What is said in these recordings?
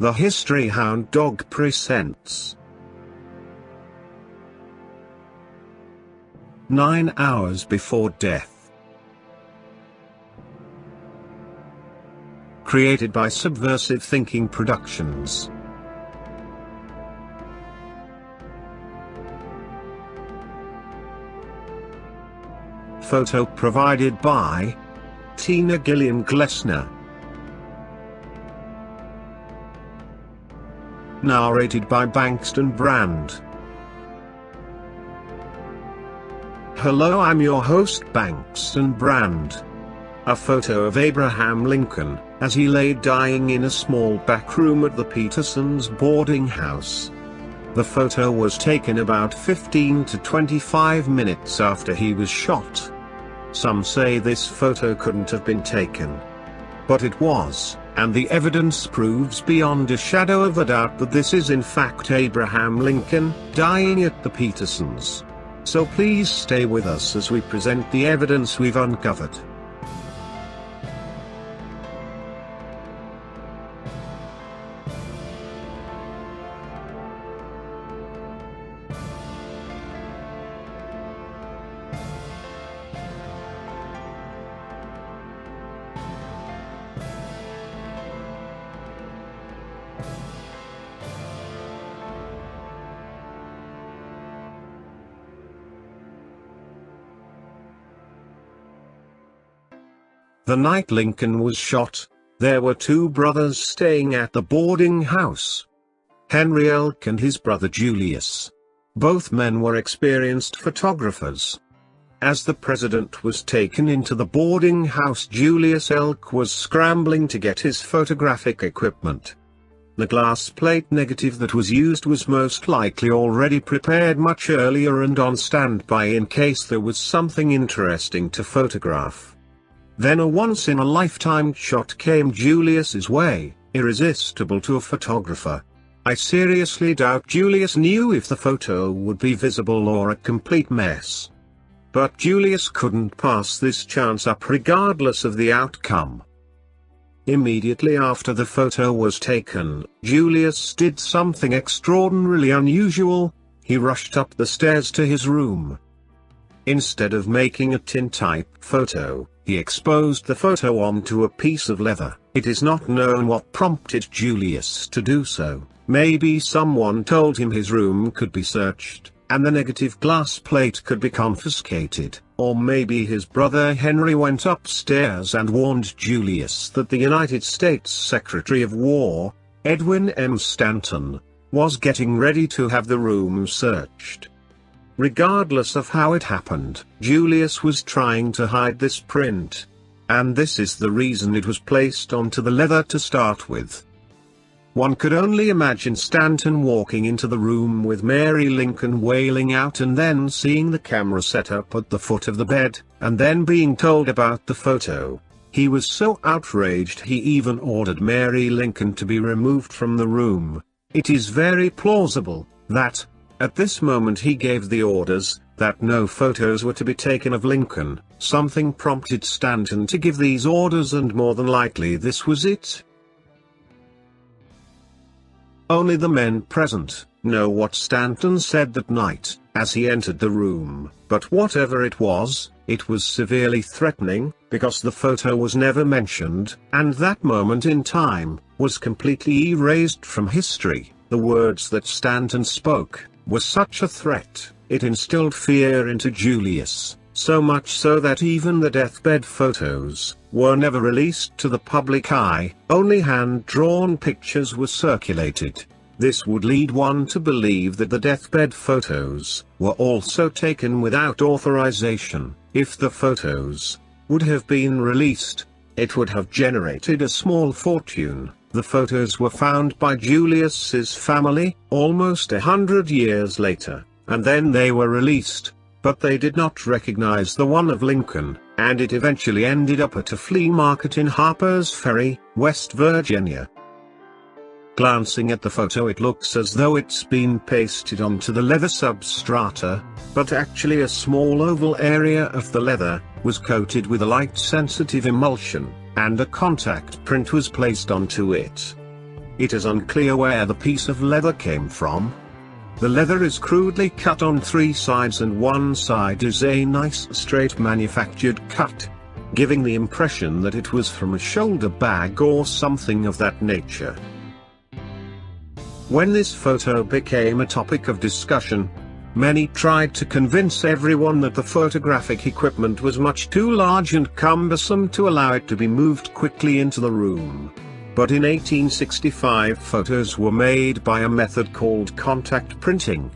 The History Hound Dog presents 9 Hours Before Death. Created by Subversive Thinking Productions. Photo provided by Tina Gilliam Glessner. Narrated by Bankston Brand. Hello, I'm your host Bankston Brand. A photo of Abraham Lincoln, as he lay dying in a small back room at the Petersens boarding house. The photo was taken about 15 to 25 minutes after he was shot. Some say this photo couldn't have been taken. But it was, and the evidence proves beyond a shadow of a doubt that this is in fact Abraham Lincoln, dying at the Petersens. So please stay with us as we present the evidence we've uncovered. The night Lincoln was shot, there were two brothers staying at the boarding house. Henry Ulke and his brother Julius. Both men were experienced photographers. As the president was taken into the boarding house, Julius Ulke was scrambling to get his photographic equipment. The glass plate negative that was used was most likely already prepared much earlier and on standby in case there was something interesting to photograph. Then a once-in-a-lifetime shot came Julius's way, irresistible to a photographer. I seriously doubt Julius knew if the photo would be visible or a complete mess. But Julius couldn't pass this chance up regardless of the outcome. Immediately after the photo was taken, Julius did something extraordinarily unusual. He rushed up the stairs to his room. Instead of making a tintype photo, he exposed the photo onto a piece of leather. It is not known what prompted Julius to do so. Maybe someone told him his room could be searched, and the negative glass plate could be confiscated, or maybe his brother Henry went upstairs and warned Julius that the United States Secretary of War, Edwin M. Stanton, was getting ready to have the room searched. Regardless of how it happened, Julius was trying to hide this print. And this is the reason it was placed onto the leather to start with. One could only imagine Stanton walking into the room with Mary Lincoln wailing out and then seeing the camera set up at the foot of the bed, and then being told about the photo. He was so outraged he even ordered Mary Lincoln to be removed from the room. It is very plausible that, at this moment he gave the orders, that no photos were to be taken of Lincoln. Something prompted Stanton to give these orders, and more than likely this was it. Only the men present know what Stanton said that night, as he entered the room, but whatever it was severely threatening, because the photo was never mentioned, and that moment in time was completely erased from history. The words that Stanton spoke were such a threat, it instilled fear into Julius, so much so that even the deathbed photos were never released to the public eye. Only hand-drawn pictures were circulated. This would lead one to believe that the deathbed photos were also taken without authorization. If the photos would have been released, it would have generated a small fortune. The photos were found by Julius's family, almost 100 years later, and then they were released, but they did not recognize the one of Lincoln, and it eventually ended up at a flea market in Harper's Ferry, West Virginia. Glancing at the photo, it looks as though it's been pasted onto the leather substrata, but actually a small oval area of the leather was coated with a light-sensitive emulsion, and a contact print was placed onto it. It is unclear where the piece of leather came from. The leather is crudely cut on 3 sides and one side is a nice straight manufactured cut, giving the impression that it was from a shoulder bag or something of that nature. When this photo became a topic of discussion, many tried to convince everyone that the photographic equipment was much too large and cumbersome to allow it to be moved quickly into the room. But in 1865 photos were made by a method called contact printing.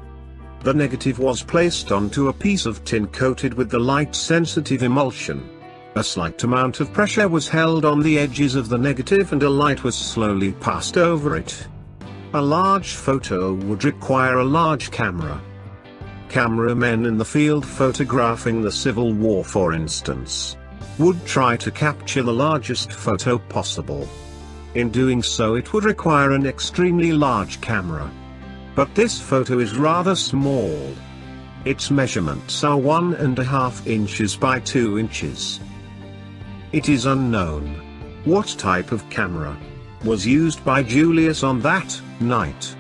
The negative was placed onto a piece of tin coated with the light-sensitive emulsion. A slight amount of pressure was held on the edges of the negative and a light was slowly passed over it. A large photo would require a large camera. Cameramen in the field photographing the Civil War, for instance, would try to capture the largest photo possible. In doing so it would require an extremely large camera. But this photo is rather small. Its measurements are 1.5 inches by 2 inches. It is unknown what type of camera was used by Julius on that night.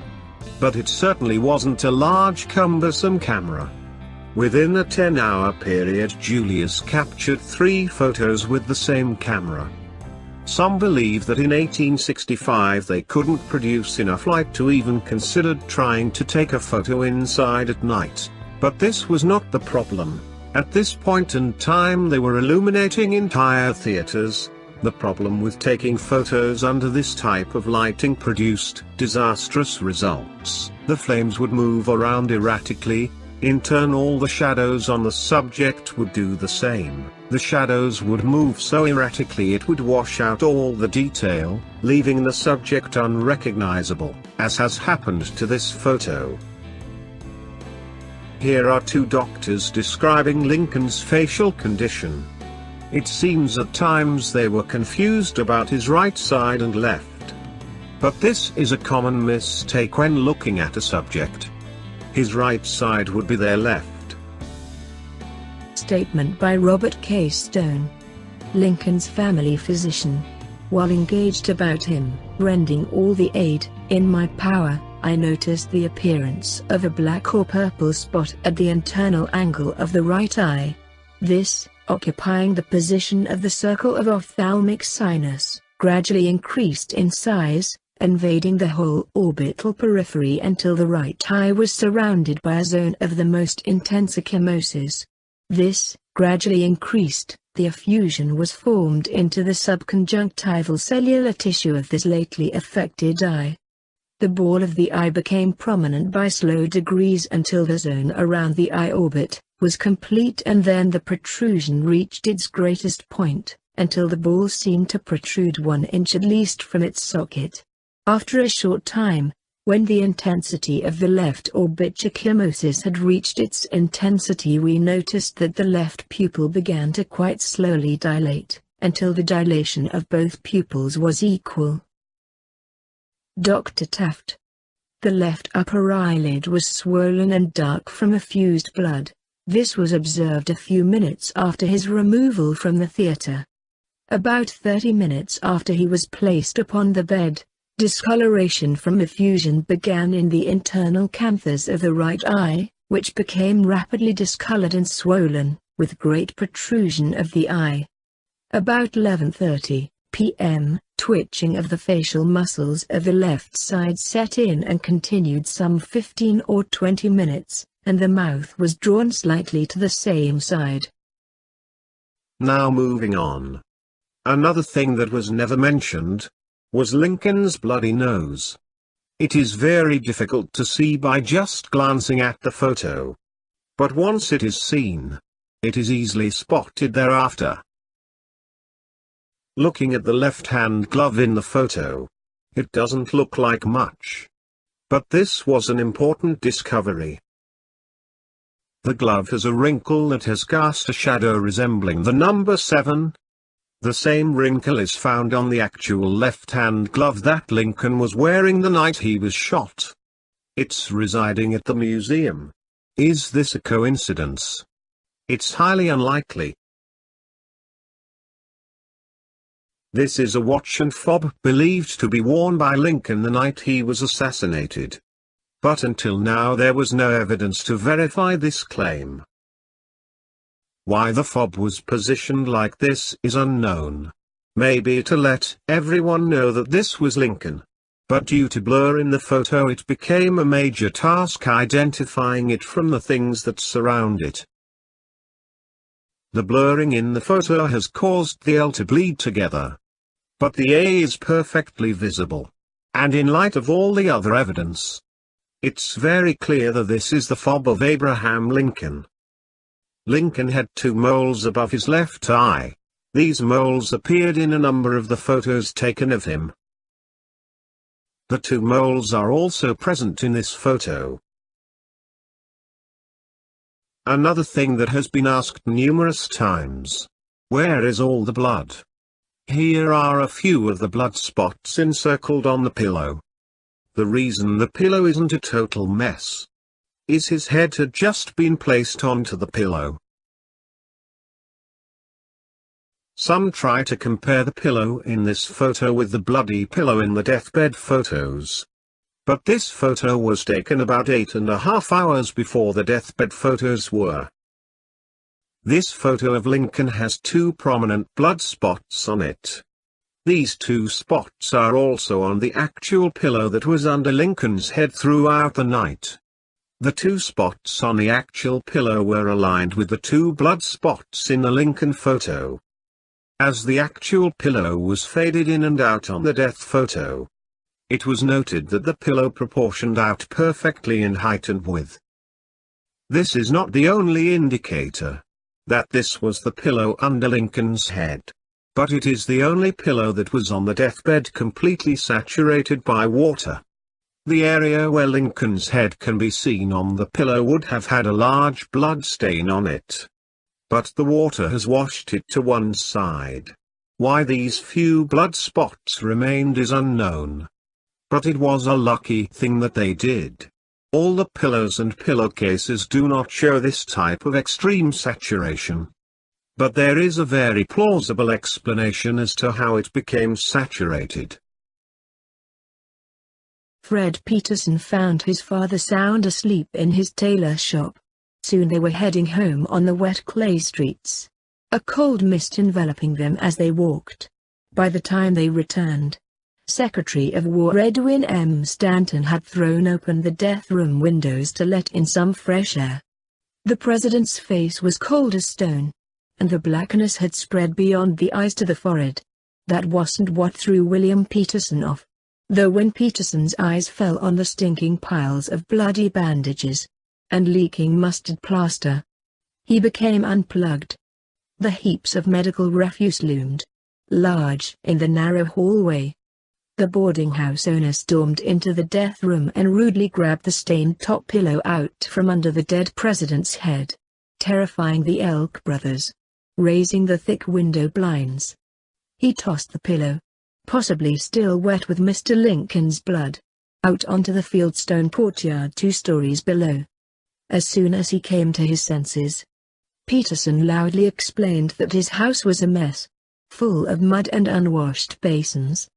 But it certainly wasn't a large cumbersome camera. Within a 10-hour period Julius captured 3 photos with the same camera. Some believe that in 1865 they couldn't produce enough light to even consider trying to take a photo inside at night, but this was not the problem. At this point in time they were illuminating entire theaters. The problem with taking photos under this type of lighting produced disastrous results. The flames would move around erratically. In turn all the shadows on the subject would do the same. The shadows would move so erratically it would wash out all the detail, leaving the subject unrecognizable, as has happened to this photo. Here are 2 doctors describing Lincoln's facial condition. It seems at times they were confused about his right side and left. But this is a common mistake when looking at a subject. His right side would be their left. Statement by Robert K. Stone, Lincoln's family physician. While engaged about him, rendering all the aid in my power, I noticed the appearance of a black or purple spot at the internal angle of the right eye. This, occupying the position of the circle of ophthalmic sinus, gradually increased in size, invading the whole orbital periphery until the right eye was surrounded by a zone of the most intense ecchymosis. This, gradually increased, the effusion was formed into the subconjunctival cellular tissue of this lately affected eye. The ball of the eye became prominent by slow degrees until the zone around the eye orbit was complete, and then the protrusion reached its greatest point, until the ball seemed to protrude 1 inch at least from its socket. After a short time, when the intensity of the left orbital ecchymosis had reached its intensity, we noticed that the left pupil began to quite slowly dilate, until the dilation of both pupils was equal. Dr. Taft. The left upper eyelid was swollen and dark from effused blood. This was observed a few minutes after his removal from the theater. About 30 minutes after he was placed upon the bed, discoloration from effusion began in the internal canthus of the right eye, which became rapidly discolored and swollen, with great protrusion of the eye. About 11:30 p.m., twitching of the facial muscles of the left side set in and continued some 15 or 20 minutes, and the mouth was drawn slightly to the same side. Now moving on. Another thing that was never mentioned was Lincoln's bloody nose. It is very difficult to see by just glancing at the photo. But once it is seen, it is easily spotted thereafter. Looking at the left-hand glove in the photo, it doesn't look like much. But this was an important discovery. The glove has a wrinkle that has cast a shadow resembling the number 7. The same wrinkle is found on the actual left-hand glove that Lincoln was wearing the night he was shot. It's residing at the museum. Is this a coincidence? It's highly unlikely. This is a watch and fob believed to be worn by Lincoln the night he was assassinated. But until now there was no evidence to verify this claim. Why the fob was positioned like this is unknown. Maybe to let everyone know that this was Lincoln. But due to blur in the photo it became a major task identifying it from the things that surround it. The blurring in the photo has caused the L to bleed together. But the A is perfectly visible. And in light of all the other evidence, it's very clear that this is the fob of Abraham Lincoln. Lincoln had 2 moles above his left eye. These moles appeared in a number of the photos taken of him. The 2 moles are also present in this photo. Another thing that has been asked numerous times. Where is all the blood? Here are a few of the blood spots encircled on the pillow. The reason the pillow isn't a total mess is his head had just been placed onto the pillow. Some try to compare the pillow in this photo with the bloody pillow in the deathbed photos. But this photo was taken about 8.5 hours before the deathbed photos were. This photo of Lincoln has 2 prominent blood spots on it. These 2 spots are also on the actual pillow that was under Lincoln's head throughout the night. The 2 spots on the actual pillow were aligned with the 2 blood spots in the Lincoln photo. As the actual pillow was faded in and out on the death photo, it was noted that the pillow proportioned out perfectly in height and width. This is not the only indicator that this was the pillow under Lincoln's head, but it is the only pillow that was on the deathbed completely saturated by water. The area where Lincoln's head can be seen on the pillow would have had a large blood stain on it. But the water has washed it to one side. Why these few blood spots remained is unknown. But it was a lucky thing that they did. All the pillows and pillowcases do not show this type of extreme saturation. But there is a very plausible explanation as to how it became saturated. Fred Petersen found his father sound asleep in his tailor shop. Soon they were heading home on the wet clay streets, a cold mist enveloping them as they walked. By the time they returned, Secretary of War Edwin M. Stanton had thrown open the death room windows to let in some fresh air. The president's face was cold as stone, and the blackness had spread beyond the eyes to the forehead. That wasn't what threw William Petersen off, though when Petersen's eyes fell on the stinking piles of bloody bandages and leaking mustard plaster, he became unplugged. The heaps of medical refuse loomed large in the narrow hallway. The boarding house owner stormed into the death room and rudely grabbed the stained top pillow out from under the dead president's head, terrifying the Ulke brothers. Raising the thick window blinds, he tossed the pillow, possibly still wet with Mr. Lincoln's blood, out onto the fieldstone courtyard 2 stories below. As soon as he came to his senses, Petersen loudly explained that his house was a mess, full of mud and unwashed basins.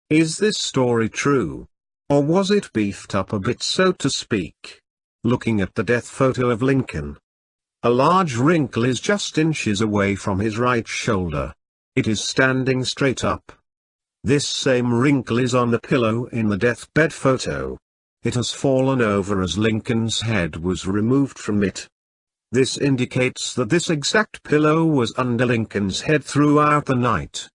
Is this story true? Or was it beefed up a bit, so to speak? Looking at the death photo of Lincoln, a large wrinkle is just inches away from his right shoulder. It is standing straight up. This same wrinkle is on the pillow in the deathbed photo. It has fallen over as Lincoln's head was removed from it. This indicates that this exact pillow was under Lincoln's head throughout the night.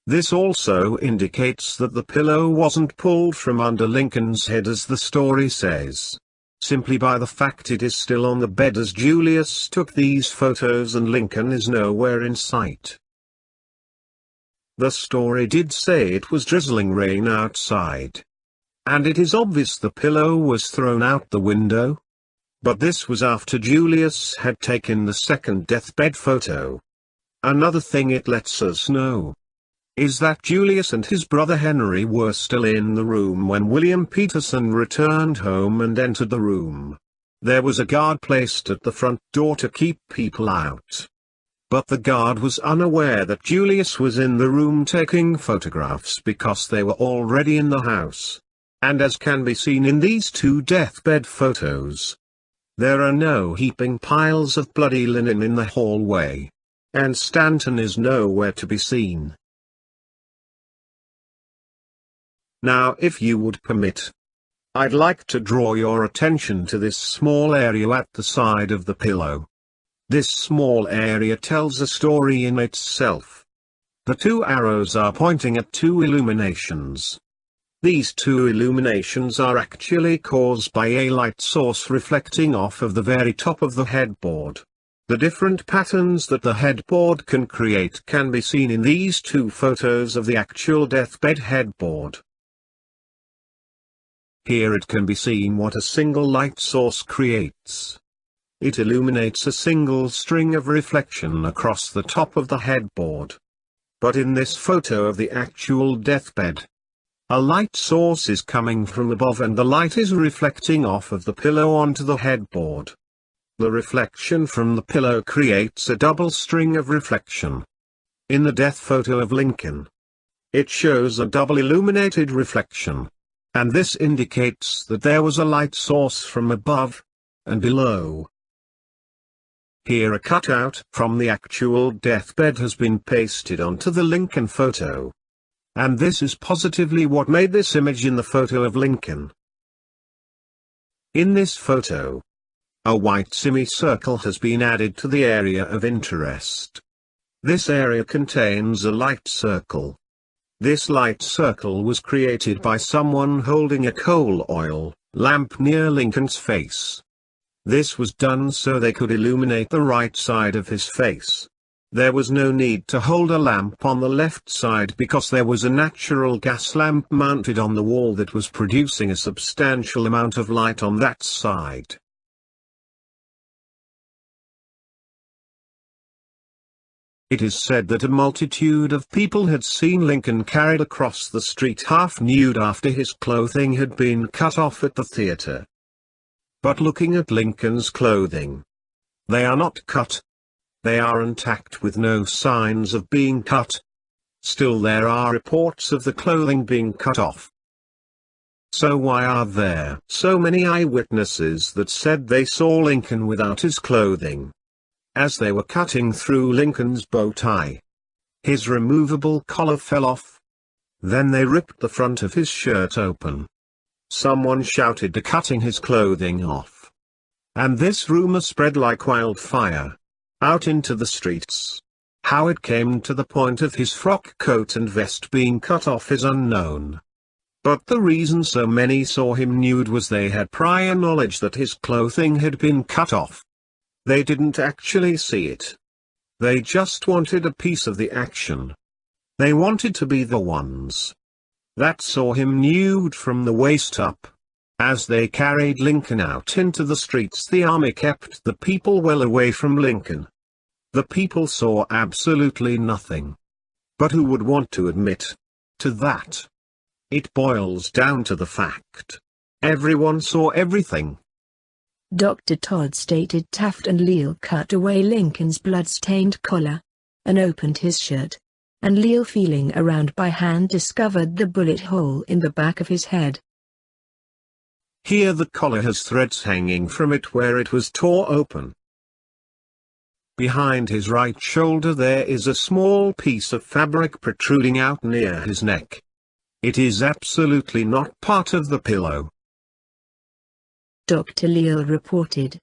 This also indicates that the pillow wasn't pulled from under Lincoln's head as the story says, simply by the fact it is still on the bed as Julius took these photos and Lincoln is nowhere in sight. The story did say it was drizzling rain outside, and it is obvious the pillow was thrown out the window. But this was after Julius had taken the second deathbed photo. Another thing it lets us know is that Julius and his brother Henry were still in the room when William Petersen returned home and entered the room. There was a guard placed at the front door to keep people out. But the guard was unaware that Julius was in the room taking photographs because they were already in the house. And as can be seen in these two deathbed photos, there are no heaping piles of bloody linen in the hallway. And Stanton is nowhere to be seen. Now if you would permit, I'd like to draw your attention to this small area at the side of the pillow. This small area tells a story in itself. The two arrows are pointing at two illuminations. These two illuminations are actually caused by a light source reflecting off of the very top of the headboard. The different patterns that the headboard can create can be seen in these two photos of the actual deathbed headboard. Here it can be seen what a single light source creates. It illuminates a single string of reflection across the top of the headboard. But in this photo of the actual deathbed, a light source is coming from above and the light is reflecting off of the pillow onto the headboard. The reflection from the pillow creates a double string of reflection. In the death photo of Lincoln, it shows a double illuminated reflection. And this indicates that there was a light source from above and below. Here a cutout from the actual deathbed has been pasted onto the Lincoln photo. And this is positively what made this image in the photo of Lincoln. In this photo, a white semicircle has been added to the area of interest. This area contains a light circle. This light circle was created by someone holding a coal oil lamp near Lincoln's face. This was done so they could illuminate the right side of his face. There was no need to hold a lamp on the left side because there was a natural gas lamp mounted on the wall that was producing a substantial amount of light on that side. It is said that a multitude of people had seen Lincoln carried across the street half nude after his clothing had been cut off at the theater. But looking at Lincoln's clothing, they are not cut. They are intact with no signs of being cut. Still there are reports of the clothing being cut off. So why are there so many eyewitnesses that said they saw Lincoln without his clothing? As they were cutting through Lincoln's bow tie, his removable collar fell off. Then they ripped the front of his shirt open. Someone shouted to cutting his clothing off. And this rumor spread like wildfire out into the streets. How it came to the point of his frock coat and vest being cut off is unknown. But the reason so many saw him nude was they had prior knowledge that his clothing had been cut off. They didn't actually see it. They just wanted a piece of the action. They wanted to be the ones that saw him nude from the waist up. As they carried Lincoln out into the streets, the army kept the people well away from Lincoln. The people saw absolutely nothing. But who would want to admit to that? It boils down to the fact everyone saw everything. Dr. Todd stated Taft and Leal cut away Lincoln's blood-stained collar and opened his shirt. And Leal, feeling around by hand, discovered the bullet hole in the back of his head. Here the collar has threads hanging from it where it was tore open. Behind his right shoulder there is a small piece of fabric protruding out near his neck. It is absolutely not part of the pillow. Dr. Leal reported.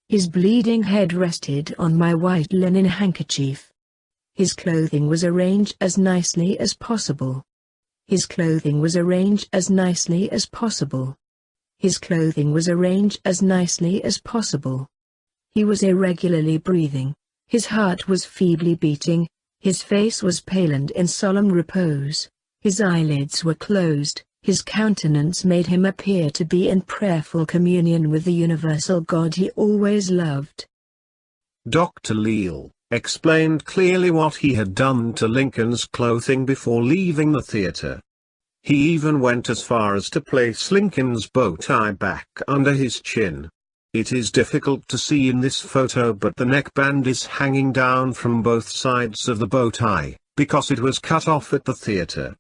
His bleeding head rested on my white linen handkerchief. His clothing was arranged as nicely as possible. His clothing was arranged as nicely as possible. His clothing was arranged as nicely as possible. He was irregularly breathing. His heart was feebly beating. His face was pale and in solemn repose. His eyelids were closed. His countenance made him appear to be in prayerful communion with the universal God he always loved. Dr. Leal explained clearly what he had done to Lincoln's clothing before leaving the theater. He even went as far as to place Lincoln's bow tie back under his chin. It is difficult to see in this photo, but the neckband is hanging down from both sides of the bow tie, because it was cut off at the theater.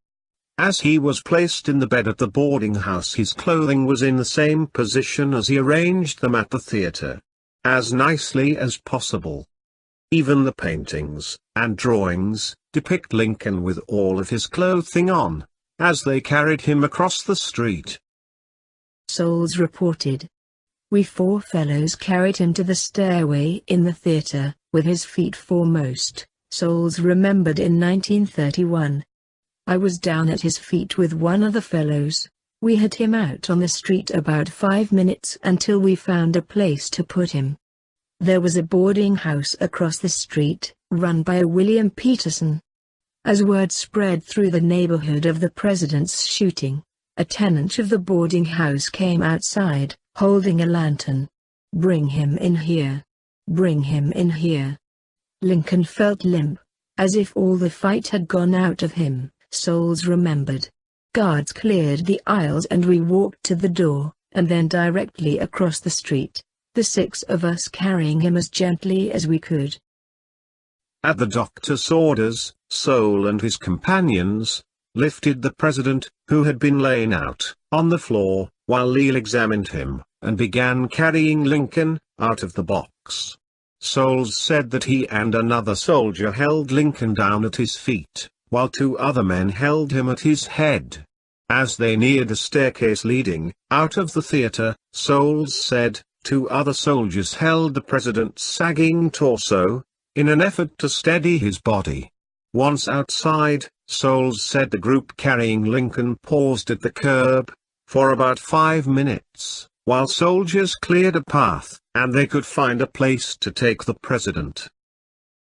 As he was placed in the bed at the boarding house, his clothing was in the same position as he arranged them at the theater, as nicely as possible. Even the paintings and drawings depict Lincoln with all of his clothing on, as they carried him across the street. Souls reported. We 4 fellows carried him to the stairway in the theater, with his feet foremost, Souls remembered in 1931. I was down at his feet with one of the fellows. We had him out on the street about 5 minutes until we found a place to put him. There was a boarding house across the street, run by a William Petersen. As word spread through the neighborhood of the president's shooting, a tenant of the boarding house came outside, holding a lantern. "Bring him in here. Bring him in here." Lincoln felt limp, as if all the fight had gone out of him, Souls remembered. Guards cleared the aisles and we walked to the door, and then directly across the street, the 6 of us carrying him as gently as we could. At the doctor's orders, Soul and his companions lifted the president, who had been laying out on the floor, while Leal examined him, and began carrying Lincoln out of the box. Souls said that he and another soldier held Lincoln down at his feet, while 2 other men held him at his head. As they neared a staircase leading out of the theater, Souls said, 2 other soldiers held the president's sagging torso, in an effort to steady his body. Once outside, Souls said the group carrying Lincoln paused at the curb for about 5 minutes, while soldiers cleared a path, and they could find a place to take the president.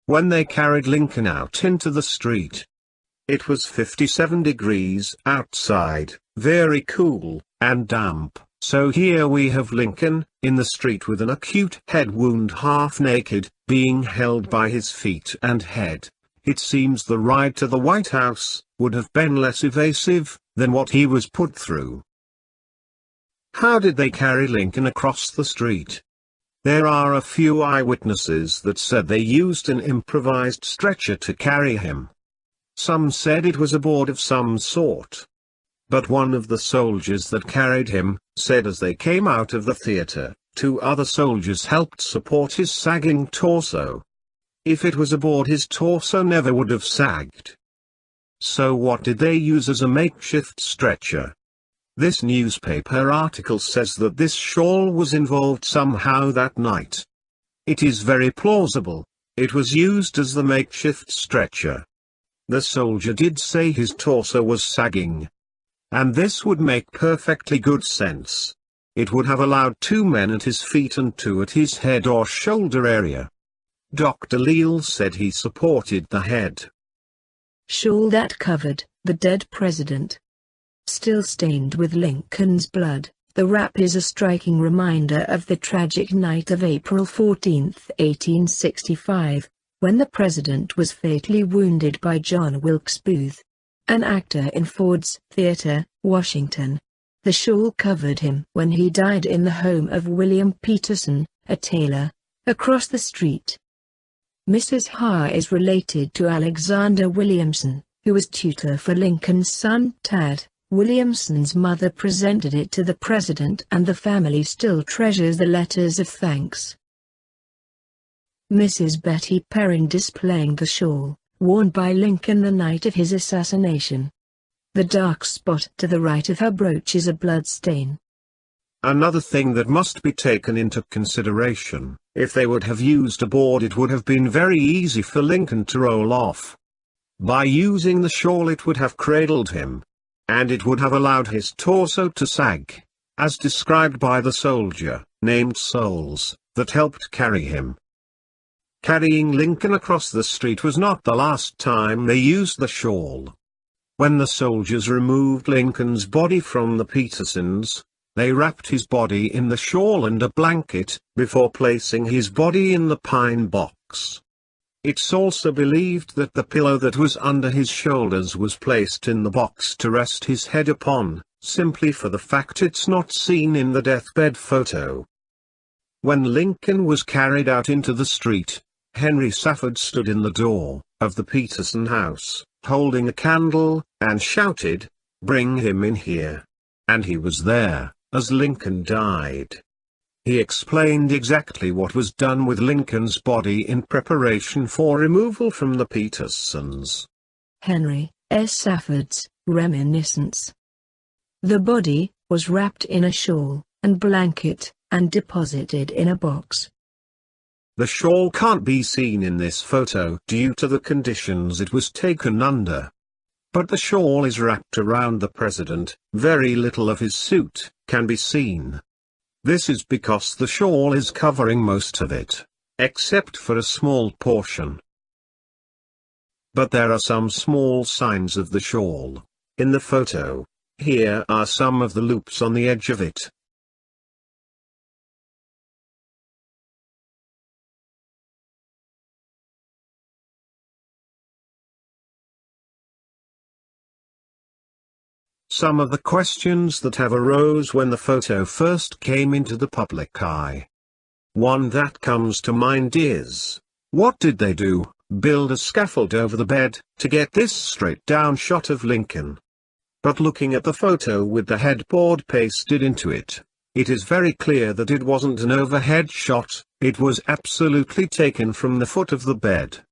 When they carried Lincoln out into the street, it was 57 degrees outside, very cool and damp. So here we have Lincoln, in the street with an acute head wound, half naked, being held by his feet and head. It seems the ride to the White House would have been less evasive than what he was put through. How did they carry Lincoln across the street? There are a few eyewitnesses that said they used an improvised stretcher to carry him. Some said it was a board of some sort. But one of the soldiers that carried him said as they came out of the theater, 2 other soldiers helped support his sagging torso. If it was a board, his torso never would have sagged. So what did they use as a makeshift stretcher? This newspaper article says that this shawl was involved somehow that night. It is very plausible. It was used as the makeshift stretcher. The soldier did say his torso was sagging. And this would make perfectly good sense. It would have allowed 2 men at his feet and 2 at his head or shoulder area. Dr. Leal said he supported the head shawl that covered the dead president. Still stained with Lincoln's blood, the wrap is a striking reminder of the tragic night of April 14, 1865, when the president was fatally wounded by John Wilkes Booth, an actor in Ford's Theater, Washington. The shawl covered him when he died in the home of William Petersen, a tailor, across the street. Mrs. Haar is related to Alexander Williamson, who was tutor for Lincoln's son Tad. Williamson's mother presented it to the president, and the family still treasures the letters of thanks. Mrs. Betty Perrin displaying the shawl, worn by Lincoln the night of his assassination. The dark spot to the right of her brooch is a blood stain. Another thing that must be taken into consideration, if they would have used a board, it would have been very easy for Lincoln to roll off. By using the shawl it would have cradled him. And it would have allowed his torso to sag, as described by the soldier, named Souls, that helped carry him. Carrying Lincoln across the street was not the last time they used the shawl. When the soldiers removed Lincoln's body from the Petersens, they wrapped his body in the shawl and a blanket, before placing his body in the pine box. It's also believed that the pillow that was under his shoulders was placed in the box to rest his head upon, simply for the fact it's not seen in the deathbed photo. When Lincoln was carried out into the street, Henry Safford stood in the door of the Petersen house, holding a candle, and shouted, "Bring him in here." And he was there, as Lincoln died. He explained exactly what was done with Lincoln's body in preparation for removal from the Petersens. Henry S. Safford's reminiscence. The body was wrapped in a shawl and blanket, and deposited in a box. The shawl can't be seen in this photo due to the conditions it was taken under. But the shawl is wrapped around the president, very little of his suit can be seen. This is because the shawl is covering most of it, except for a small portion. But there are some small signs of the shawl in the photo. Here are some of the loops on the edge of it. Some of the questions that have arose when the photo first came into the public eye. One that comes to mind is, what did they do, build a scaffold over the bed, to get this straight down shot of Lincoln? But looking at the photo with the headboard pasted into it, it is very clear that it wasn't an overhead shot, it was absolutely taken from the foot of the bed.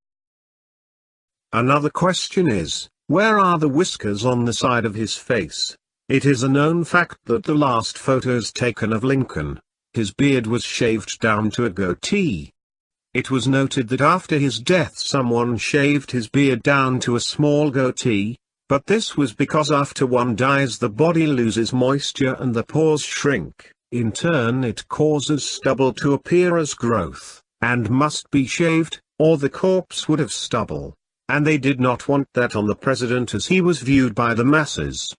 Another question is, where are the whiskers on the side of his face? It is a known fact that the last photos taken of Lincoln, his beard was shaved down to a goatee. It was noted that after his death someone shaved his beard down to a small goatee, but this was because after one dies the body loses moisture and the pores shrink. In turn it causes stubble to appear as growth, and must be shaved, or the corpse would have stubble. And they did not want that on the president as he was viewed by the masses.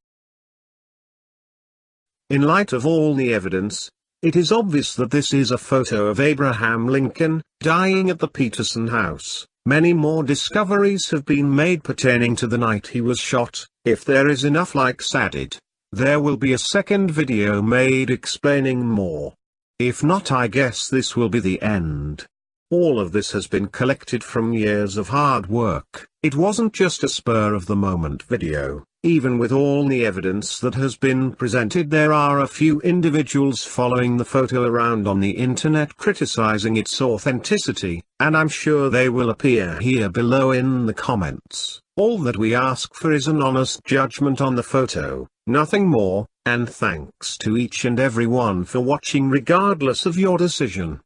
In light of all the evidence, it is obvious that this is a photo of Abraham Lincoln, dying at the Petersen house. Many more discoveries have been made pertaining to the night he was shot. If there is enough likes added, there will be a second video made explaining more. If not, I guess this will be the end. All of this has been collected from years of hard work. It wasn't just a spur-of-the-moment video. Even with all the evidence that has been presented, there are a few individuals following the photo around on the internet criticizing its authenticity, and I'm sure they will appear here below in the comments. All that we ask for is an honest judgment on the photo, nothing more, and thanks to each and every one for watching regardless of your decision.